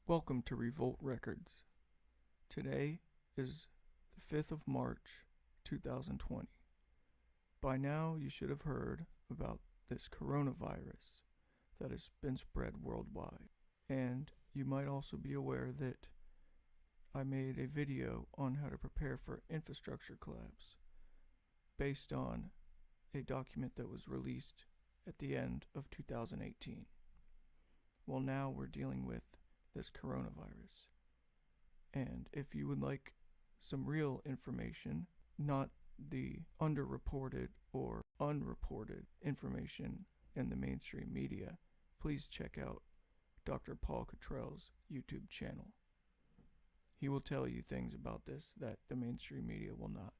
Welcome to Revolt Records. Today is the 5th of March, 2020. By now, you should have heard about this coronavirus that has been spread worldwide. And you might also be aware that I made a video on how to prepare for infrastructure collapse based on a document that was released at the end of 2018. Well, now we're dealing with this coronavirus. And if you would like some real information, not the underreported or unreported information in the mainstream media, please check out Dr. Paul Cottrell's YouTube channel. He will tell you things about this that the mainstream media will not.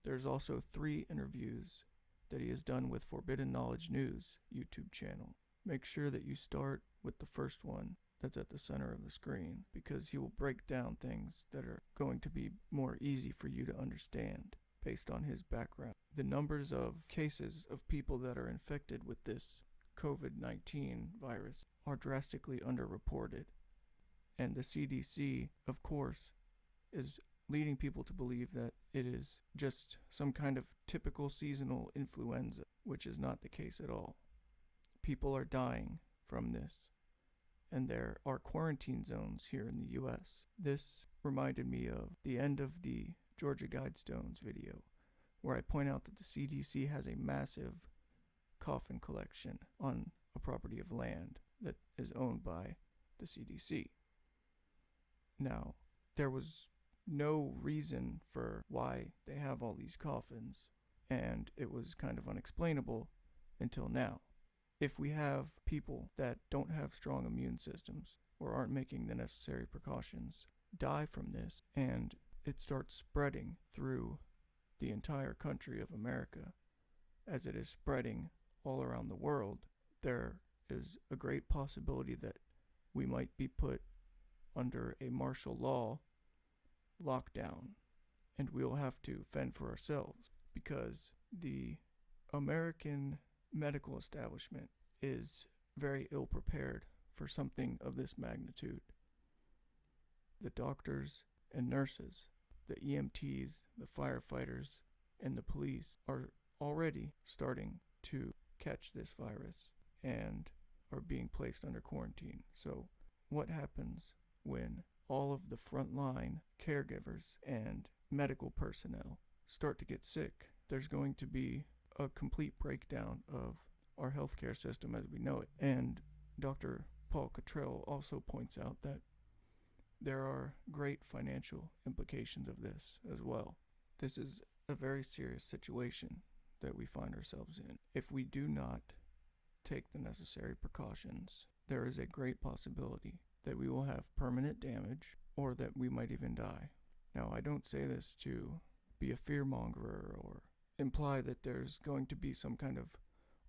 There's also 3 interviews that he has done with Forbidden Knowledge News YouTube channel. Make sure that you start with the first one that's at the center of the screen, because he will break down things that are going to be more easy for you to understand based on his background. The numbers of cases of people that are infected with this COVID-19 virus are drastically underreported. And the CDC, of course, is leading people to believe that it is just some kind of typical seasonal influenza, which is not the case at all. People are dying from this, and there are quarantine zones here in the US. This reminded me of the end of the Georgia Guidestones video, where I point out that the CDC has a massive coffin collection on a property of land that is owned by the CDC. Now, there was no reason for why they have all these coffins, and it was kind of unexplainable until now. If we have people that don't have strong immune systems or aren't making the necessary precautions die from this, and it starts spreading through the entire country of America as it is spreading all around the world, there is a great possibility that we might be put under a martial law lockdown, and we'll have to fend for ourselves, because the American medical establishment is very ill prepared for something of this magnitude. The doctors and nurses, the EMTs, the firefighters, and the police are already starting to catch this virus and are being placed under quarantine. So what happens when all of the frontline caregivers and medical personnel start to get sick? There's going to be a complete breakdown of our healthcare system as we know it. And Dr. Paul Cottrell also points out that there are great financial implications of this as well. This is a very serious situation that we find ourselves in. If we do not take the necessary precautions, there is a great possibility that we will have permanent damage or that we might even die. Now, I don't say this to be a fearmonger or imply that there's going to be some kind of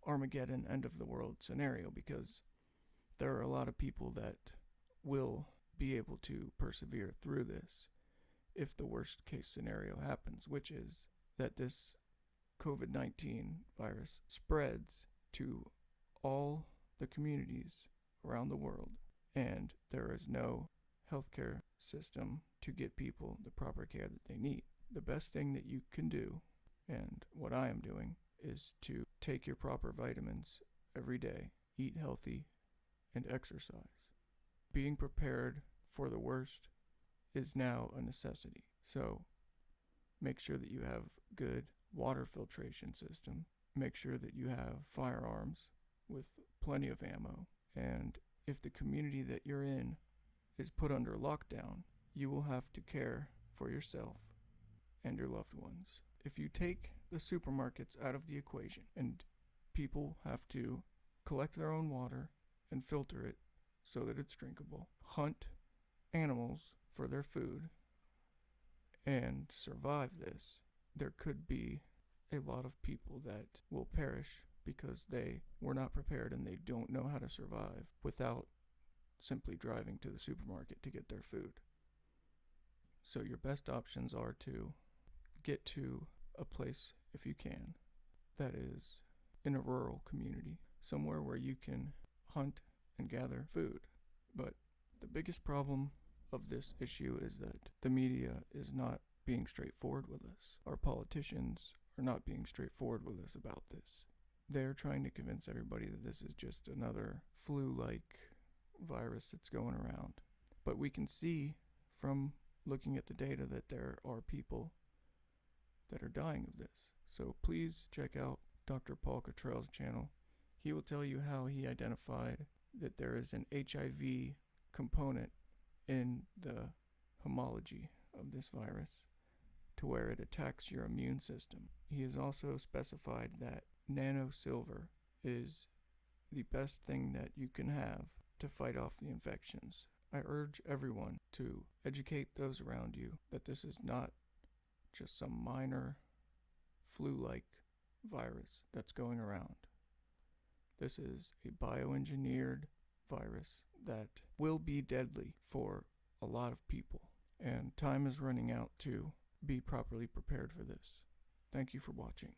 Armageddon end of the world scenario, because there are a lot of people that will be able to persevere through this if the worst case scenario happens, which is that this COVID-19 virus spreads to all the communities around the world, and there is no healthcare system to get people the proper care that they need. The best thing that you can do, and what I am doing, is to take your proper vitamins every day, eat healthy, and exercise. Being prepared for the worst is now a necessity. So make sure that you have good water filtration system. Make sure that you have firearms with plenty of ammo. And if the community that you're in is put under lockdown, you will have to care for yourself and your loved ones. If you take the supermarkets out of the equation and people have to collect their own water and filter it so that it's drinkable, hunt animals for their food, and survive this, there could be a lot of people that will perish because they were not prepared and they don't know how to survive without simply driving to the supermarket to get their food. So your best options are to get to a place, if you can, that is in a rural community, somewhere where you can hunt and gather food. But the biggest problem of this issue is that the media is not being straightforward with us. Our politicians are not being straightforward with us about this. They're trying to convince everybody that this is just another flu-like virus that's going around. But we can see from looking at the data that there are people that are dying of this. So please check out Dr. Paul Cottrell's channel. He will tell you how he identified that there is an HIV component in the homology of this virus to where it attacks your immune system. He has also specified that nanosilver is the best thing that you can have to fight off the infections. I urge everyone to educate those around you that this is not just some minor flu-like virus that's going around. This is a bioengineered virus that will be deadly for a lot of people, and time is running out to be properly prepared for this. Thank you for watching.